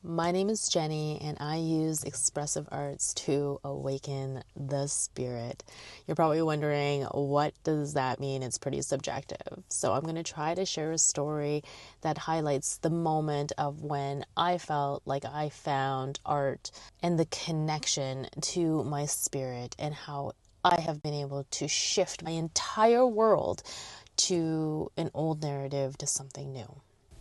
My name is Jenny, and I use expressive arts to awaken the spirit. You're probably wondering, what does that mean? It's pretty subjective. So I'm going to try to share a story that highlights the moment of when I felt like I found art and the connection to my spirit, and how I have been able to shift my entire world to an old narrative to something new.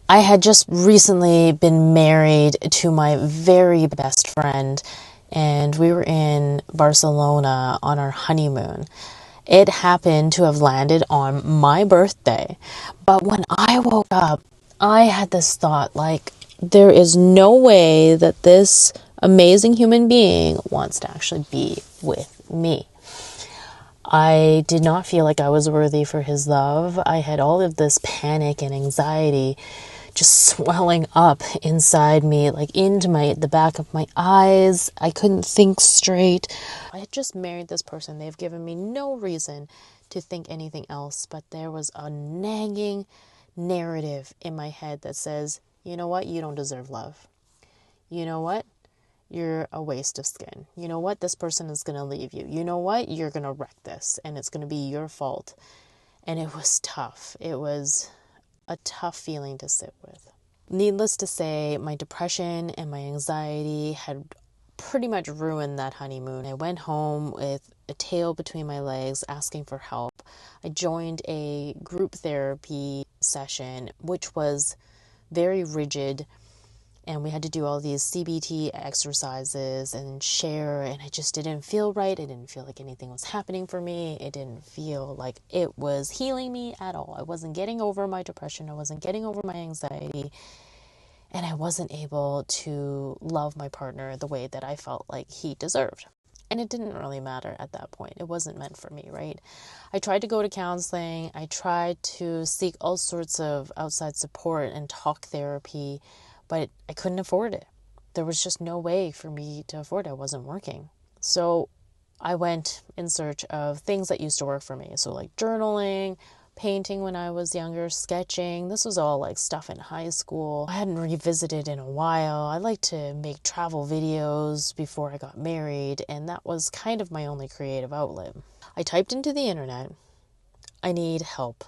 I had just recently been married to my very best friend, and we were in Barcelona on our honeymoon. It happened to have landed on my birthday, but when I woke up, I had this thought like, there is no way that this amazing human being wants to actually be with me. I did not feel like I was worthy for his love. I had all of this panic and anxiety just swelling up inside me, like into the back of my eyes. I couldn't think straight. I had just married this person. They've given me no reason to think anything else, but there was a nagging narrative in my head that says, you know what? You don't deserve love. You know what? You're a waste of skin. You know what? This person is going to leave you. You know what? You're going to wreck this, and it's going to be your fault. And it was tough. It was a tough feeling to sit with. Needless to say, my depression and my anxiety had pretty much ruined that honeymoon. I went home with a tail between my legs asking for help. I joined a group therapy session, which was very rigid, and we had to do all these CBT exercises and share, and it just didn't feel right. It didn't feel like anything was happening for me. It didn't feel like it was healing me at all. I wasn't getting over my depression. I wasn't getting over my anxiety. And I wasn't able to love my partner the way that I felt like he deserved. And it didn't really matter at that point. It wasn't meant for me, right? I tried to go to counseling. I tried to seek all sorts of outside support and talk therapy, but I couldn't afford it. There was just no way for me to afford it. I wasn't working. So I went in search of things that used to work for me. So like journaling, painting when I was younger, sketching. This was all like stuff in high school. I hadn't revisited in a while. I liked to make travel videos before I got married, and that was kind of my only creative outlet. I typed into the internet, I need help,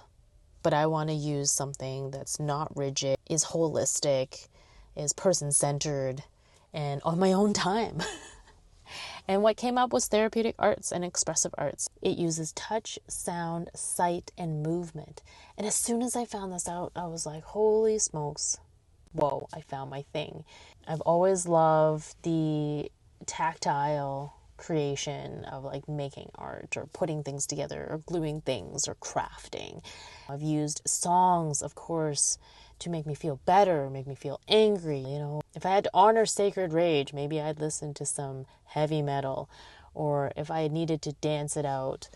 but I want to use something that's not rigid, is holistic, is person-centered, and on my own time. And what came up was therapeutic arts and expressive arts. It uses touch, sound, sight, and movement. And as soon as I found this out, I was like, holy smokes, whoa, I found my thing. I've always loved the tactile creation of like making art or putting things together or gluing things or crafting. I've used songs, of course, to make me feel better, make me feel angry. If I had to honor sacred rage, maybe I'd listen to some heavy metal. Or if I needed to dance it out,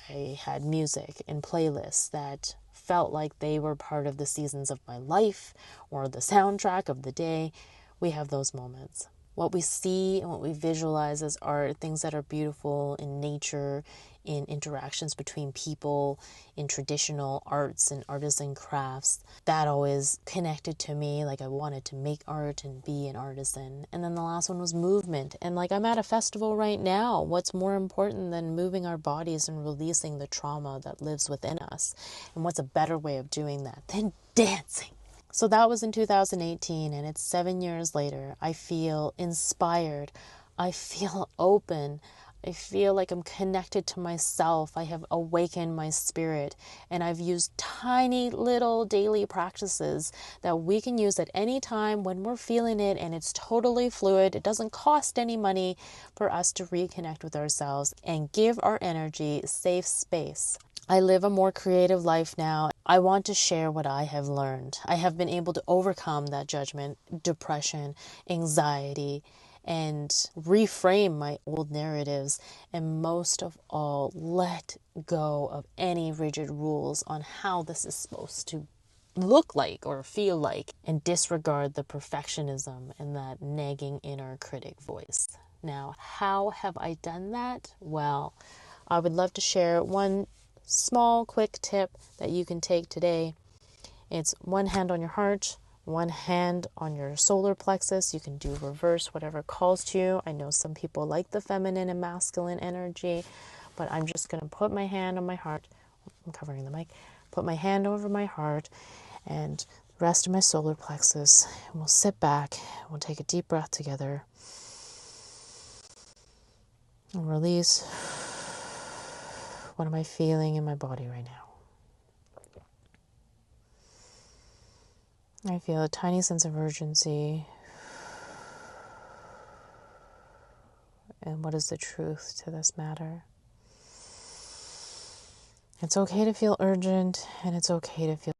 I had music and playlists that felt like they were part of the seasons of my life or the soundtrack of the day. We have those moments. What we see and what we visualize as art, things that are beautiful in nature, in interactions between people, in traditional arts and artisan crafts, that always connected to me. Like I wanted to make art and be an artisan. And then the last one was movement. And like I'm at a festival right now. What's more important than moving our bodies and releasing the trauma that lives within us? And what's a better way of doing that than dancing? So that was in 2018, and it's 7 years later. I feel inspired. I feel open. I feel like I'm connected to myself. I have awakened my spirit, and I've used tiny little daily practices that we can use at any time when we're feeling it, and it's totally fluid. It doesn't cost any money for us to reconnect with ourselves and give our energy safe space. I live a more creative life now. I want to share what I have learned. I have been able to overcome that judgment, depression, anxiety, and reframe my old narratives, and most of all, let go of any rigid rules on how this is supposed to look like or feel like, and disregard the perfectionism and that nagging inner critic voice. Now, how have I done that? Well, I would love to share one small, quick tip that you can take today. It's one hand on your heart, one hand on your solar plexus. You can do reverse, whatever calls to you. I know some people like the feminine and masculine energy, but I'm just going to put my hand on my heart. I'm covering the mic. Put my hand over my heart and the rest of my solar plexus. And we'll sit back. We'll take a deep breath together. And release. What am I feeling in my body right now? I feel a tiny sense of urgency. And what is the truth to this matter? It's okay to feel urgent, and it's okay to feel.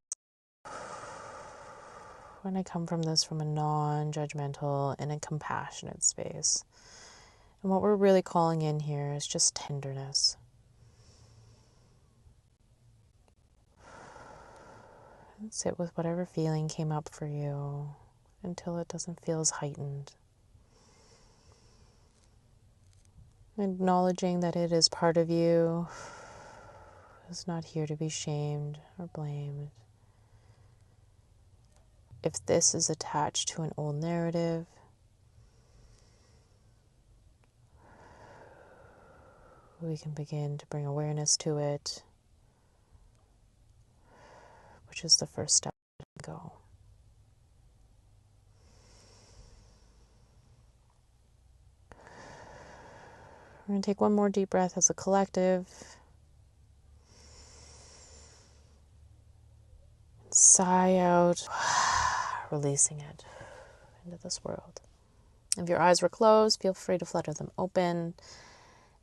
When I come from this from a non-judgmental and a compassionate space. And what we're really calling in here is just tenderness. And sit with whatever feeling came up for you until it doesn't feel as heightened. Acknowledging that it is part of you, is not here to be shamed or blamed. If this is attached to an old narrative, we can begin to bring awareness to it, which is the first step to go. We're going to take one more deep breath as a collective. Sigh out, releasing it into this world. If your eyes were closed, feel free to flutter them open.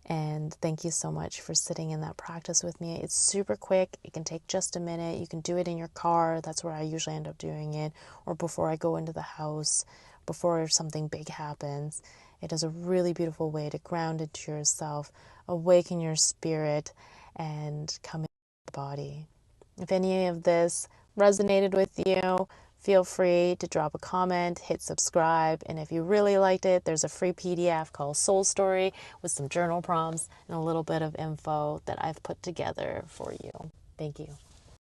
And thank you so much for sitting in that practice with me. It's super quick. It can take just a minute. You can do it in your car. That's where I usually end up doing it. Or before I go into the house, before something big happens. It is a really beautiful way to ground into yourself, awaken your spirit, and come into the body. If any of this resonated with you, feel free to drop a comment, hit subscribe, and if you really liked it, there's a free PDF called Soul Story with some journal prompts and a little bit of info that I've put together for you. Thank you.